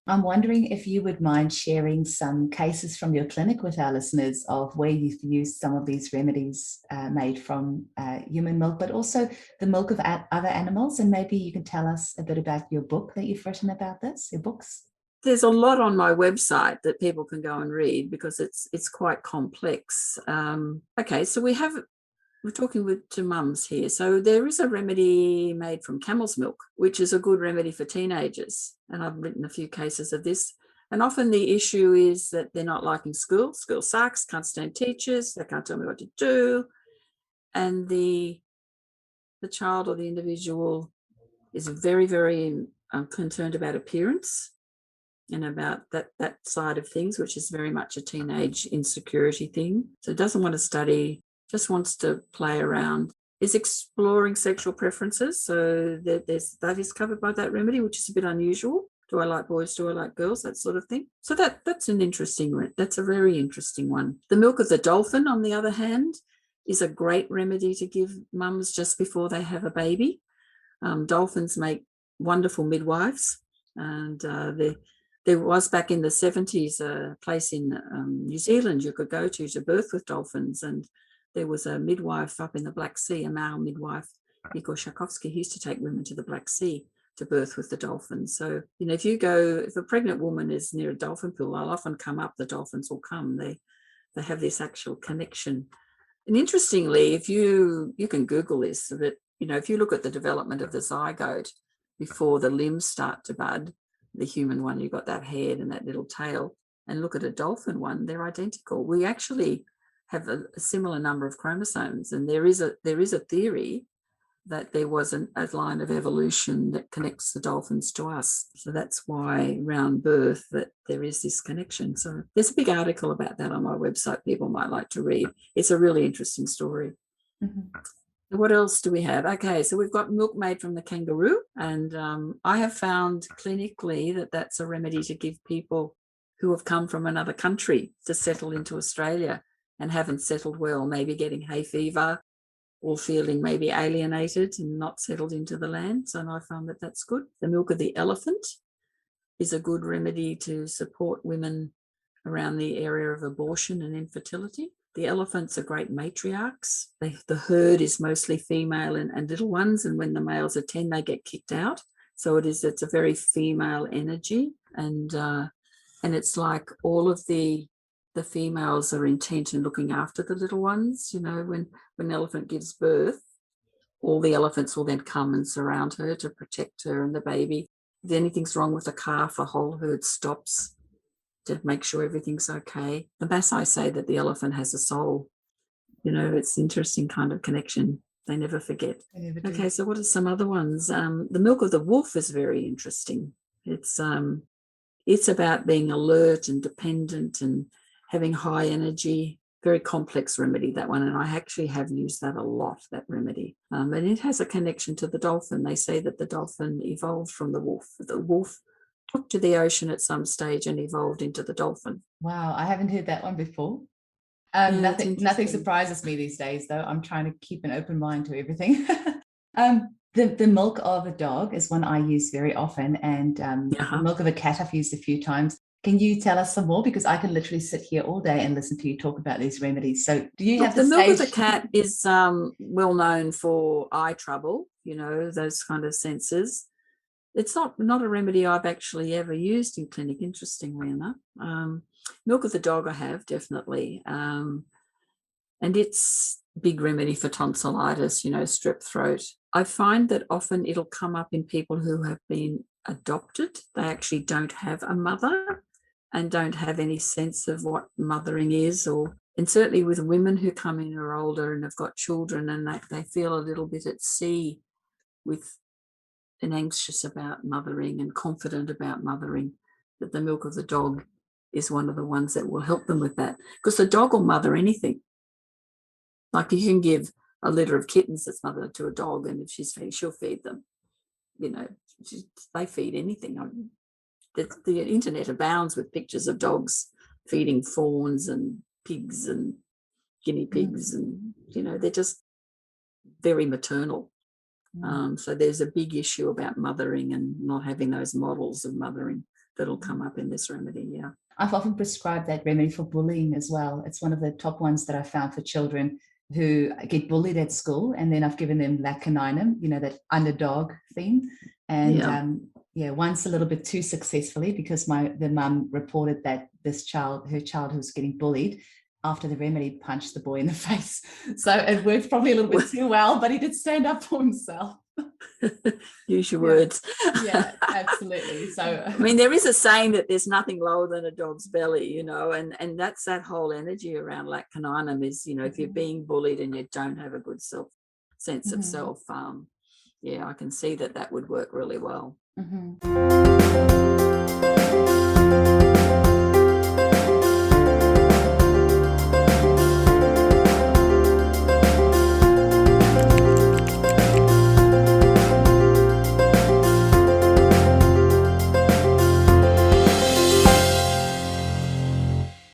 I'm wondering if you would mind sharing some cases from your clinic with our listeners of where you've used some of these remedies made from human milk, but also the milk of other animals. And maybe you can tell us a bit about your book that you've written about this, your books. There's a lot on my website that people can go and read because it's quite complex. Okay, so we're talking to mums here. So there is a remedy made from camel's milk, which is a good remedy for teenagers. And I've written a few cases of this. And often the issue is that they're not liking school. School sucks, can't stand teachers, they can't tell me what to do. And the child or the individual is very, very concerned about appearance and about that side of things, which is very much a teenage insecurity thing. So doesn't want to study, just wants to play around, is exploring sexual preferences. So that is covered by that remedy, which is a bit unusual. Do I like boys? Do I like girls? That sort of thing. So that's a very interesting one. The milk of the dolphin, on the other hand, is a great remedy to give mums just before they have a baby. Dolphins make wonderful midwives, and there was back in the 70s a place in New Zealand you could go to birth with dolphins, and there was a midwife up in the Black Sea, a male midwife, Igor Shakovsky. He used to take women to the Black Sea to birth with the dolphins. So, if a pregnant woman is near a dolphin pool, they'll often come up, the dolphins will come. They have this actual connection. And interestingly, if you can Google this, so that, if you look at the development of the zygote before the limbs start to bud, the human one, you've got that head and that little tail, and look at a dolphin one, they're identical. We actually have a similar number of chromosomes, and there is a theory that there was a line of evolution that connects the dolphins to us. So that's why around birth that there is this connection. So there's a big article about that on my website people might like to read. It's a really interesting story. Mm-hmm. What else do we have? Okay, so we've got milk made from the kangaroo, and I have found clinically that that's a remedy to give people who have come from another country to settle into Australia and haven't settled well, maybe getting hay fever or feeling maybe alienated and not settled into the land. So I found that that's good. The milk of the elephant is a good remedy to support women around the area of abortion and infertility. The elephants are great matriarchs. The herd is mostly female and little ones, and when the males are 10, they get kicked out. So it's a very female energy, and it's like all of the females are intent in looking after the little ones. When an elephant gives birth, all the elephants will then come and surround her to protect her and the baby. If anything's wrong with the calf, a whole herd stops to make sure everything's okay. The Maasai say that the elephant has a soul. It's an interesting kind of connection. They never forget. Okay, so what are some other ones? The milk of the wolf is very interesting. It's about being alert and dependent and having high energy. Very complex remedy, that one, and I actually have used that a lot, that remedy. And it has a connection to the dolphin. They say that the dolphin evolved from the wolf. The wolf took to the ocean at some stage and evolved into the dolphin. Wow, I haven't heard that one before. Nothing surprises me these days, though. I'm trying to keep an open mind to everything. The milk of a dog is one I use very often, and the milk of a cat I've used a few times. Can you tell us some more? Because I can literally sit here all day and listen to you talk about these remedies. So do you have the milk of the cat is well known for eye trouble, those kind of senses. It's not a remedy I've actually ever used in clinic, interestingly enough. Milk of the dog I have, definitely. And it's big remedy for tonsillitis, strep throat. I find that often it'll come up in people who have been adopted. They actually don't have a mother and don't have any sense of what mothering is, and certainly with women who come in who are older and have got children, and they feel a little bit at sea with and anxious about mothering and confident about mothering, that the milk of the dog is one of the ones that will help them with that, because the dog will mother anything. Like you can give a litter of kittens that's mothered to a dog, and if she'll feed them. They feed anything. The internet abounds with pictures of dogs feeding fawns and pigs and guinea pigs, and they're just very maternal. So there's a big issue about mothering and not having those models of mothering. that'll come up in this remedy. Yeah. I've often prescribed that remedy for bullying as well. It's one of the top ones that I found for children who get bullied at school, and then I've given them lacaninum, that underdog thing. And once a little bit too successfully, because the mum reported that her child who was getting bullied, after the remedy, punched the boy in the face. So it worked probably a little bit too well, but he did stand up for himself. Use your words. Yeah, absolutely. So I mean, there is a saying that there's nothing lower than a dog's belly, and that's that whole energy around lacaninum is, if you're being bullied and you don't have a good sense of self, I can see that would work really well.